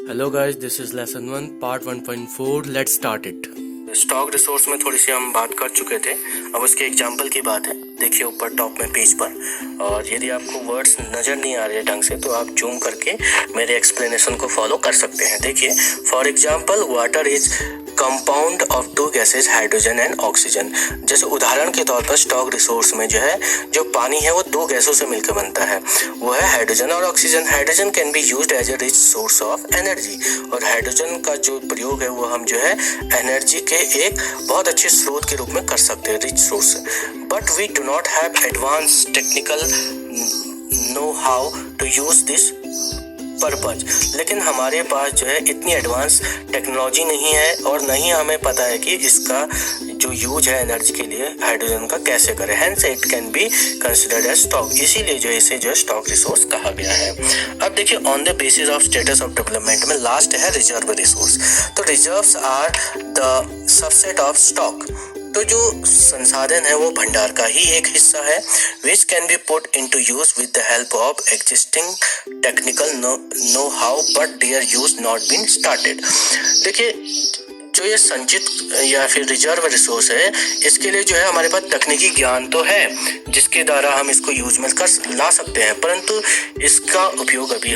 Hello guys, this is lesson 1 part 1.4। Let's start it. Stock resource में थोड़ी सी हम बात कर चुके थे, अब उसके एग्जांपल की बात है। देखिए ऊपर टॉप में पेज पर, और यदि आपको वर्ड्स नज़र नहीं आ रहे ढंग से तो आप जूम करके मेरे एक्सप्लेनेशन को फॉलो कर सकते हैं। देखिए, for example water is compound of to gases hydrogen and oxygen. जैसे उदाहरण के तौर पर स्टॉक रिसोर्स में जो पानी है वो दो गैसों से मिलकर बनता है, वो है हाइड्रोजन और oxygen. Hydrogen can be used as a rich source of energy, और हाइड्रोजन का जो प्रयोग है वो हम एनर्जी के एक बहुत अच्छे स्रोत के रूप में कर सकते हैं, rich source. But we do not have advance technical know how to use this purpose. लेकिन हमारे पास इतनी एडवांस टेक्नोलॉजी नहीं है, और नहीं हमें पता है कि इसका जो यूज है एनर्जी के लिए हाइड्रोजन का कैसे करें। Hence it can be considered as stock, इसीलिए इसे स्टॉक रिसोर्स कहा गया है। अब देखिए, on the basis of status of development में लास्ट है रिजर्व रिसोर्स। तो reserves are the subset of stock. तो जो संसाधन है वो भंडार का ही एक हिस्सा है, which can be put into use with the help of existing technical know how, but their use not been started. देखिए, जो ये संचित या फिर रिजर्व रिसोर्स है, इसके लिए हमारे पास तकनीकी ज्ञान तो है जिसके द्वारा हम इसको यूज में ला सकते हैं, परंतु इसका उपयोग अभी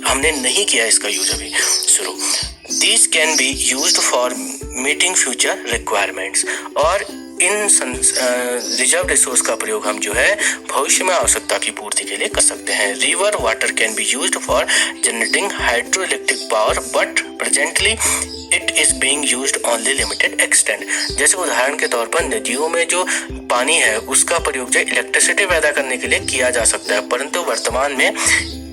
हमने नहीं किया इसका यूज अभी शुरू। These can be used for meeting future requirements, और इन रिजर्व रिसोर्स का प्रयोग हम भविष्य में आवश्यकता की पूर्ति के लिए कर सकते हैं। River water can be used for generating hydro electric power, but presently it is being used only limited extent. जैसे उदाहरण के तौर पर नदियों में जो पानी है उसका प्रयोग इलेक्ट्रिसिटी पैदा करने के लिए किया जा सकता है, परंतु वर्तमान में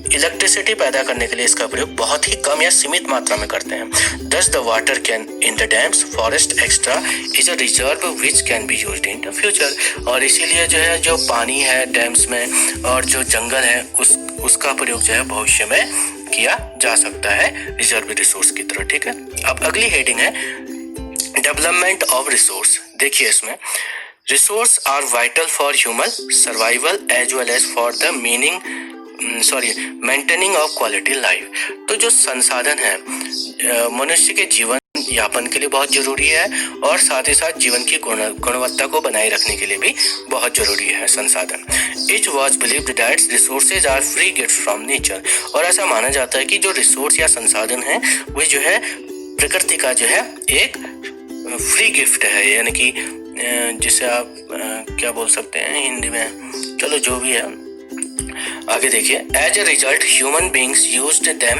इलेक्ट्रिसिटी पैदा करने के लिए इसका प्रयोग बहुत ही कम या सीमित मात्रा में करते हैं। Thus the water can in the dams, forest extra is a reserve which can be used in the future। और इसीलिए जो पानी है डैम्स में और जो जंगल है उसका प्रयोग भविष्य में किया जा सकता है रिजर्व रिसोर्स की तरह। ठीक है, अब अगली हेडिंग है डेवलपमेंट ऑफ रिसोर्स। देखिए, इसमें resource are vital for human survival as well as for the maintaining of quality life. तो जो संसाधन है मनुष्य के जीवन यापन के लिए बहुत जरूरी है, और साथ ही साथ जीवन की गुणवत्ता को बनाए रखने के लिए भी बहुत जरूरी है संसाधन। It was believed that resources are free gift from nature, और ऐसा माना जाता है कि जो रिसोर्स या संसाधन है वो प्रकृति का एक फ्री गिफ्ट है, यानी कि जिसे आप क्या बोल सकते हैं हिंदी में, चलो जो भी है। आगे देखिए, as a result human beings used them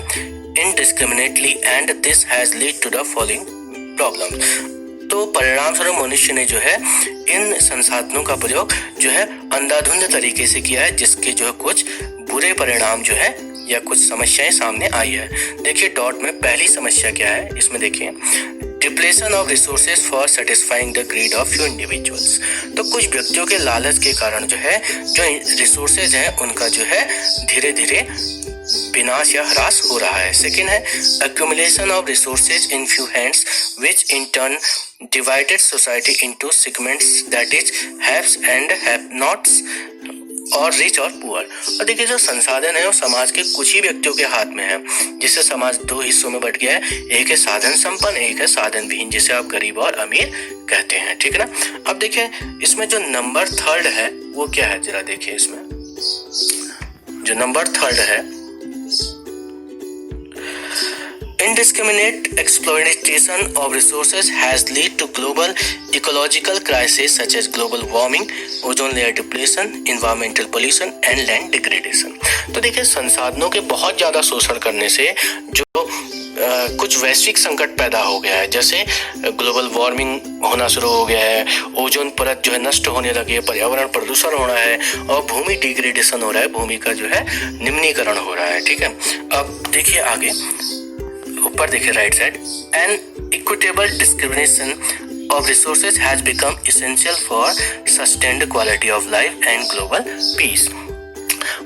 indiscriminately and this has lead to the following problem. तो परिणाम स्वरूप मनुष्य ने इन संसाधनों का प्रयोग अंधाधुंध तरीके से किया है, जिसके कुछ बुरे परिणाम या कुछ समस्याएं सामने आई है। देखिए डॉट में पहली समस्या क्या है, इसमें देखिए depletion of resources for satisfying the greed of few individuals. तो कुछ व्यक्तियों के लालच के कारण जो रिसोर्सेज है उनका धीरे धीरे विनाश या ह्रास हो रहा है। सेकेंड है accumulation of resources in few hands which in turn divided society into segments, that is haves and have nots, और रिच और पुअर। और देखिए, जो संसाधन है वो समाज के कुछ ही व्यक्तियों के हाथ में है, जिससे समाज दो हिस्सों में बट गया है, एक है साधन संपन्न, एक है साधन विहीन, जिसे आप गरीब और अमीर कहते हैं। ठीक है ना। अब देखिए, इसमें जो नंबर थर्ड है वो क्या है, जरा देखिए। इसमें जो नंबर थर्ड है, indiscriminate exploitation of resources has led to global ecological crises such as global warming, ozone layer depletion, environmental pollution and land degradation। तो देखिए, संसाधनों के बहुत ज्यादा शोषण करने से कुछ वैश्विक संकट पैदा हो गया है, जैसे ग्लोबल वार्मिंग होना शुरू हो गया है, ओजोन परत नष्ट होने लगी है, पर्यावरण प्रदूषण हो रहा है, और भूमि डिग्रेडेशन हो रहा है, भूमि का निम्नीकरण हो रहा है। ठीक है, अब देखिए आगे ऊपर देखिए right side, an equitable discrimination of resources has become essential for sustained quality of life and global peace।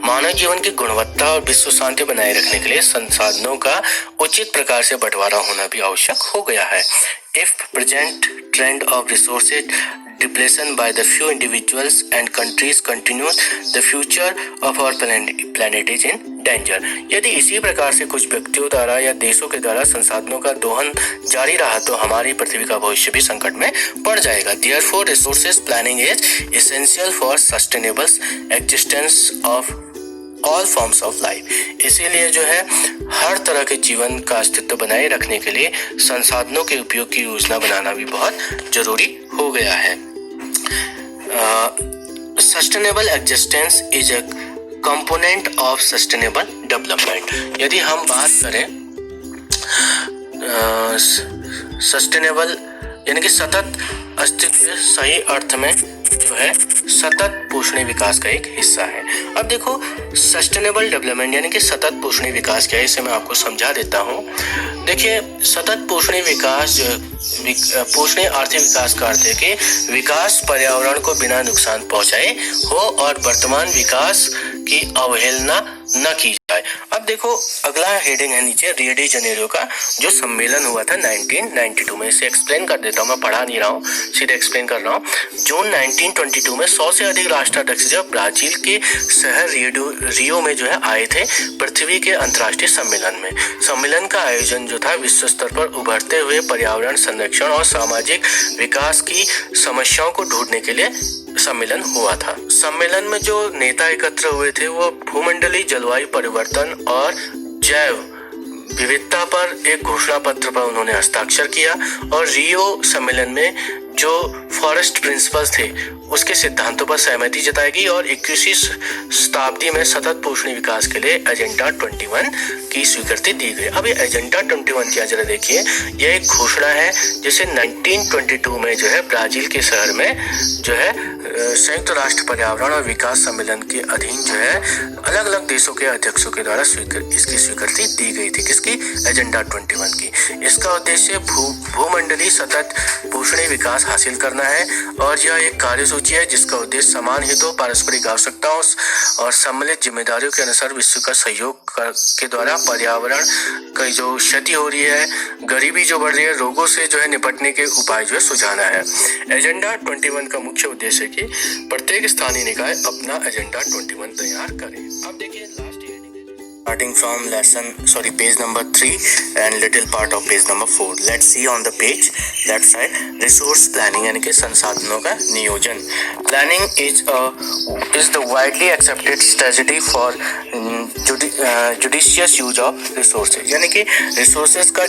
मानव जीवन की गुणवत्ता और विश्व शांति बनाए रखने के लिए संसाधनों का उचित प्रकार से बंटवारा होना भी आवश्यक हो गया है। If present trend of resources depletion by the few individuals and countries continues, the future of our planet is in danger. यदि इसी प्रकार से कुछ व्यक्तियों द्वारा या देशों के द्वारा संसाधनों का दोहन जारी रहा तो हमारी पृथ्वी का भविष्य भी संकट में पड़ जाएगा. Therefore, resources planning is essential for sustainable existence of all forms of life. इसीलिए जो है हर तरह के जीवन का अस्तित्व बनाए रखने के लिए संसाधनों के उपयोग की योजना बनाना भी बहुत जरूरी हो गया है. Sustainable existence is a component of sustainable development. यदि हम बात करें सस्टेनेबल यानी कि सतत अस्तित्व सही अर्थ में जो है सतत पोषणीय विकास का एक हिस्सा है. अब देखो सस्टेनेबल डेवलपमेंट यानी कि सतत पोषणीय विकास क्या है, इसे मैं आपको समझा देता हूँ. देखिए सतत पोषणीय विकास पोषणीय आर्थिक विकास का अर्थ है कि विकास पर्यावरण को बिना नुकसान पहुंचाए हो और वर्तमान विकास की अवहेलना न की जाए. अब देखो अगला हेडिंग है नीचे रियो डी जनेरियो का जो सम्मेलन हुआ था 1992 में. इसे एक्सप्लेन कर देता हूँ, मैं पढ़ा नहीं रहा हूँ, सीधे एक्सप्लेन कर रहा हूँ. जून 1922 में 100 से अधिक राष्ट्राध्यक्ष जब ब्राजील के शहर रियो में जो है आए थे पृथ्वी के अंतर्राष्ट्रीय सम्मेलन में. सम्मेलन का आयोजन जो था विश्व स्तर पर उभरते हुए पर्यावरण संरक्षण और सामाजिक विकास की समस्याओं को ढूंढने के लिए सम्मेलन हुआ था. सम्मेलन में जो नेता एकत्र हुए थे वो भूमंडलीय जलवायु परिवर्तन और जैव विविधता पर एक घोषणा पत्र पर उन्होंने हस्ताक्षर किया और रियो सम्मेलन में जो फॉरेस्ट प्रिंसिपल्स थे उसके सिद्धांतों पर सहमति जताई गई और 21वीं शताब्दी में सतत पोषणीय विकास के लिए एजेंडा 21 की स्वीकृति दी गई. अब ये एजेंडा 21 क्या जरा देखिए, यह एक घोषणा है जिसे 1922 में जो है ब्राजील के शहर में जो है संयुक्त राष्ट्र पर्यावरण और विकास सम्मेलन के अधीन जो है अलग अलग देशों के अध्यक्षों के द्वारा इसकी स्वीकृति दी गई थी. किसकी? एजेंडा 21 की. इसका उद्देश्य भूमंडलीय सतत पोषणीय विकास हासिल करना है और यह एक कार्यसूची है जिसका उद्देश्य समान हितों, पारस्परिक आवश्यकताओं और सम्मिलित जिम्मेदारियों के अनुसार विश्व का सहयोग के द्वारा पर्यावरण की जो क्षति हो रही है, गरीबी जो बढ़ रही है, रोगों से जो है निपटने के उपाय जो है सुझाना है. एजेंडा 21 का मुख्य उद्देश्य है कि प्रत्येक स्थानीय निकाय अपना एजेंडा 21 तैयार करे. अब देखिए starting from page number 3 and little part of page number 4. Let's see on the page left side resource planning यानी कि संसाधनों का नियोजन. Planning is the widely accepted strategy for judicious use of resources. यानी कि resources का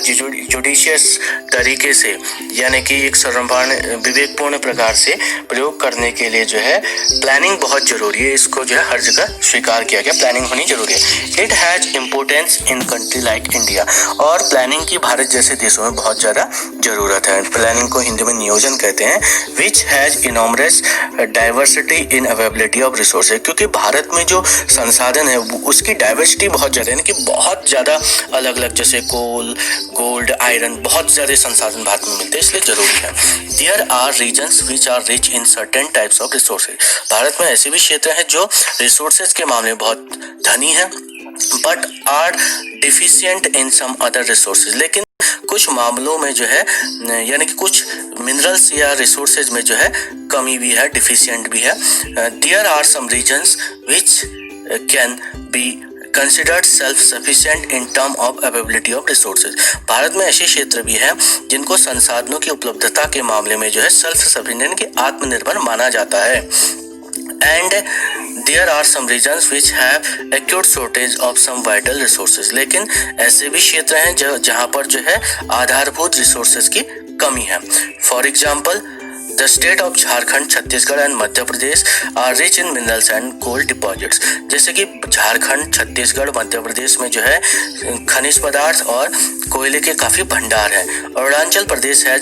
judicious तरीके से यानी कि एक सर्वमान्य विवेकपूर्ण प्रकार से प्रयोग करने के लिए जो है प्लानिंग बहुत जरूरी है. इसको जो है हर जगह स्वीकार किया गया, प्लानिंग होनी जरूरी है. It has importance in country like India और प्लानिंग की भारत जैसे देशों में बहुत ज्यादा जरूरत है. प्लानिंग को हिंदी में नियोजन कहते हैं. Which has enormous diversity in availability of resources. क्योंकि भारत में जो संसाधन है उसकी डाइवर्सिटी बहुत ज्यादा यानी कि बहुत ज्यादा अलग अलग जैसे कोल, गोल्ड, आयरन बहुत ज्यादा संसाधन भारत में मिलते हैं, इसलिए जरूरी है. There are reasons which are rich in certain types of resources. Bharat में ऐसे भी क्षेत्र हैं जो रिसोर्सेज के मामले में बहुत धनी है but are deficient in some other resources. लेकिन कुछ मामलों में जो है यानी कि कुछ मिनरल्स या रिसोर्सेज में जो है कमी भी है, डिफिशियंट भी है. There are some regions which can be considered self sufficient in term of availability of resources. Bharat में ऐसे क्षेत्र भी हैं जिनको संसाधनों की उपलब्धता के मामले में जो है सेल्फ सफिशिएंट की आत्मनिर्भर माना जाता है. And there are some regions which have acute shortage of some vital resources. लेकिन ऐसे भी क्षेत्र हैं जहां पर जो है आधारभूत रिसोर्सेज की कमी है. For example The state of Jharkhand, Chhattisgarh and Madhya Pradesh are rich in minerals and coal deposits. जैसे कि झारखंड, छत्तीसगढ़, मध्य प्रदेश में जो है खनिज पदार्थ और कोयले के काफी भंडार हैं. Arunachal Pradesh has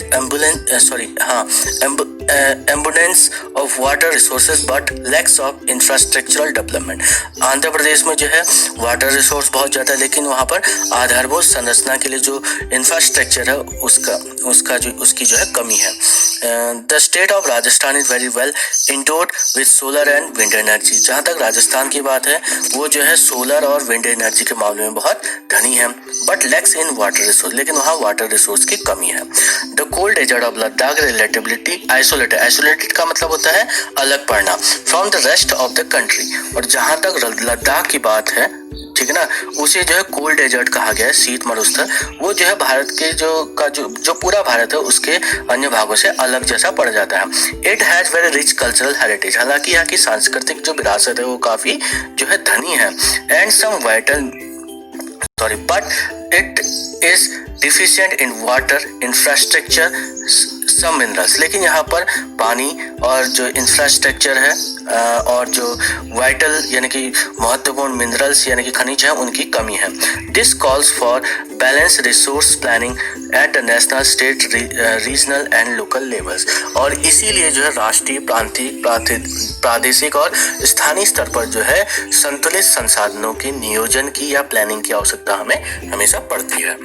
abundance of water resources but lacks of infrastructural development. Andhra Pradesh में जो है वाटर रिसोर्स बहुत ज्यादा है लेकिन वहाँ पर आधारभूत संरचना के लिए जो इंफ्रास्ट्रक्चर है उसकी जो है कमी है. The state of Rajasthan is very well endured with solar and wind energy. जहाँ तक राजस्थान की बात है वो जो है सोलर और विंड एनर्जी के मामले में बहुत धनी है but lacks in water resource. लेकिन वहाँ वाटर रिसोर्स की कमी है. The cold desert of Ladakh relatively isolated isolated, isolated का मतलब होता है अलग पड़ना, from the rest of the country. और जहां तक लद्दाख की बात है, ठीक है ना, उसे जो है कोल्ड डेजर्ट कहा गया है, शीत मरुस्थल। वो जो है भारत के जो पूरा भारत है उसके अन्य भागों से अलग जैसा पड़ जाता है। It has very rich cultural heritage, हालांकि यहाँ की सांस्कृतिक जो विरासत है वो काफी जो है धनी है। And some vital but it is deficient in water, infrastructure, some minerals। लेकिन यहाँ पर पानी और जो इंफ्रास्ट्रक्चर है और जो वाइटल यानी कि महत्वपूर्ण मिनरल्स यानी कि खनिज हैं उनकी कमी है। This calls for balance resource planning at the national, state, regional and local levels. और इसीलिए जो है राष्ट्रीय, प्रादेशिक और स्थानीय स्तर पर जो है संतुलित संसाधनों के नियोजन की या प्लानिंग की आवश्यकता हमें हमेशा पड़ती है।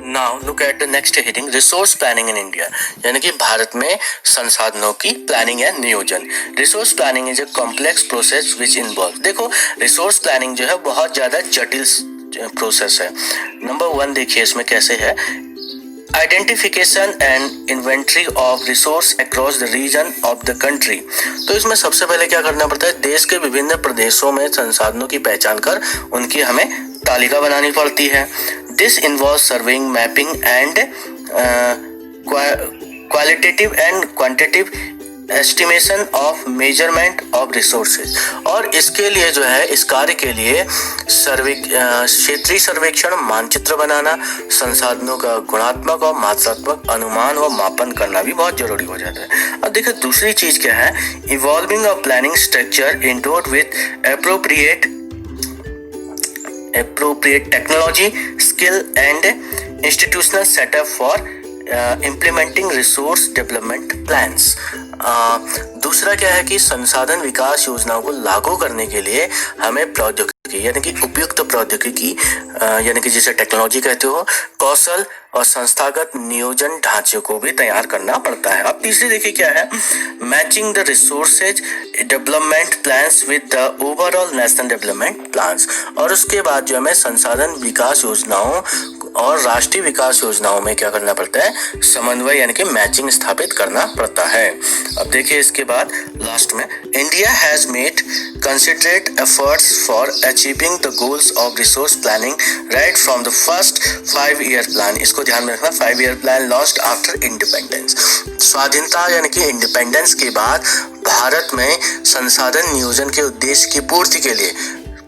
Now look at the next heading, resource planning in India, यानी कि भारत में संसाधनों की प्लानिंग या नियोजन। Resource planning is a complex process which involve, देखो रिसोर्स प्लानिंग जो है बहुत ज्यादा जटिल प्रोसेस है। नंबर 1 देखिए इसमें कैसे है, identification and inventory of resource across the region of the country. तो इसमें सबसे पहले क्या करना पड़ता है, देश के विभिन्न प्रदेशों में संसाधनों की पहचान कर उनकी हमें तालिका बनानी पड़ती है। This involve surveying, mapping and qualitative and quantitative estimation of measurement of resources. और इसके लिए जो है, इस कार्य के लिए क्षेत्रीय सर्वेक्षण, मानचित्र बनाना, संसाधनों का गुणात्मक और मात्रात्मक अनुमान व मापन करना भी बहुत जरूरी हो जाता है। अब देखिए दूसरी चीज क्या है, evolving a planning structure endowed with appropriate technology, skill and institutional setup for implementing resource development plans। दूसरा क्या है कि संसाधन विकास योजनाओं को लागू करने के लिए हमें प्रौद्योगिकी यानी कि उपयुक्त प्रौद्योगिकी यानी कि जिसे टेक्नोलॉजी कहते हो, कौशल और संस्थागत नियोजन ढांचे को भी तैयार करना पड़ता है। अब तीसरी देखिए क्या है, matching the resources development plans with the overall national development plans. और उसके बाद जो हमें संसाधन विकास योजनाओं और राष्ट्रीय विकास योजनाओं में क्या करना पड़ता है, समन्वय यानी कि मैचिंग स्थापित करना पड़ता है। अब देखिए इसके बाद लास्ट में, India has made considerate efforts for achieving the goals of resource planning right from the first 5-year plan. इसको ध्यान में रखना, 5-year plan launched after independence. स्वाधीनता यानी कि इंडिपेंडेंस के बाद भारत में संसाधन नियोजन के उद्देश्य की पूर्ति के लिए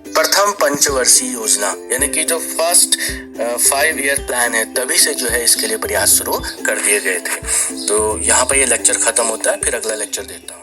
प्रथम पंचवर्षीय योजना यानी कि जो फर्स्ट 5-year प्लान है, तभी से जो है इसके लिए प्रयास शुरू कर दिए गए थे। तो यहाँ पर ये लेक्चर खत्म होता है, फिर अगला लेक्चर देता हूँ।